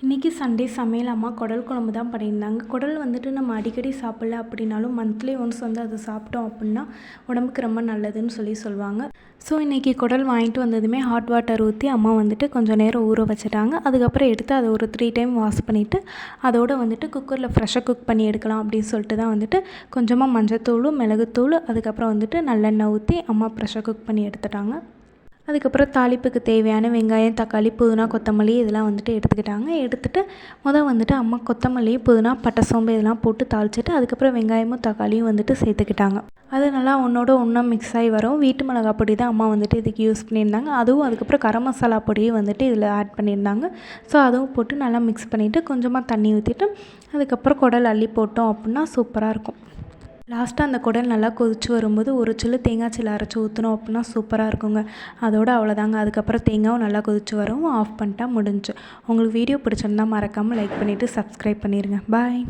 இன்றைக்கி சண்டே சமையல் அம்மா குடல் குழம்பு தான் பண்ணியிருந்தாங்க. குடல் வந்துட்டு நம்ம அடிக்கடி சாப்பிடல அப்படின்னாலும் மந்த்லி ஒன்ஸ் வந்து அதை சாப்பிட்டோம் அப்படின்னா உடம்புக்கு ரொம்ப நல்லதுன்னு சொல்லுவாங்க. ஸோ இன்றைக்கி குடல் வாங்கிட்டு வந்ததுமே ஹாட் வாட்டர் ஊற்றி அம்மா வந்துட்டு கொஞ்சம் நேரம் ஊற வச்சுட்டாங்க. அதுக்கப்புறம் எடுத்து அதை ஒரு 3 டைம் வாஷ் பண்ணிவிட்டு அதோடு வந்துட்டு குக்கரில் ஃப்ரெஷ்ஷாக குக் பண்ணி எடுக்கலாம் அப்படின்னு சொல்லிட்டு தான் வந்துட்டு கொஞ்சமாக மஞ்சத்தூள், மிளகுத்தூள், அதுக்கப்புறம் வந்துட்டு நல்லெண்ணெய் ஊற்றி அம்மா ஃப்ரெஷ்ஷாக குக் பண்ணி எடுத்துட்டாங்க. அதுக்கப்புறம் தாளிப்புக்கு தேவையான வெங்காயம், தக்காளி, புதினா, கொத்தமல்லி இதெல்லாம் வந்துட்டு எடுத்துக்கிட்டாங்க. எடுத்துகிட்டு வந்துட்டு அம்மா கொத்தமல்லி, புதினா, பட்டை, சோம்பு இதெல்லாம் போட்டு தாளிச்சிட்டு அதுக்கப்புறம் வெங்காயமும் தக்காளியும் வந்துட்டு சேர்த்துக்கிட்டாங்க. அது நல்லா ஒன்றோட ஒன்றா மிக்ஸ் ஆகி வரும். வீட்டு மிளகாய் பொடி தான் அம்மா வந்துட்டு இதுக்கு யூஸ் பண்ணியிருந்தாங்க. அதுக்கப்புறம் கரம் மசாலா பொடியும் வந்துட்டு இதில் ஆட் பண்ணியிருந்தாங்க. ஸோ அதுவும் போட்டு நல்லா மிக்ஸ் பண்ணிவிட்டு கொஞ்சமாக தண்ணி ஊற்றிட்டு அதுக்கப்புறம் குடல் அள்ளி போட்டோம் அப்படின்னா சூப்பராக இருக்கும். லாஸ்ட்டாக அந்த குடல் நல்லா கொதிச்சு வரும்போது ஒரு சில்லு தேங்காய் சில்லு அரைச்சி ஊற்றினோம் அப்படின்னா சூப்பராக இருக்குங்க. அதோடு அவ்வளோதாங்க. அதுக்கப்புறம் தேங்காயும் நல்லா கொதிச்சு வரவும் ஆஃப் பண்ணிட்டா முடிஞ்சு. உங்களுக்கு வீடியோ பிடிச்சிருந்தா மறக்காமல் லைக் பண்ணிவிட்டு சப்ஸ்கிரைப் பண்ணிடுங்க. பாய்.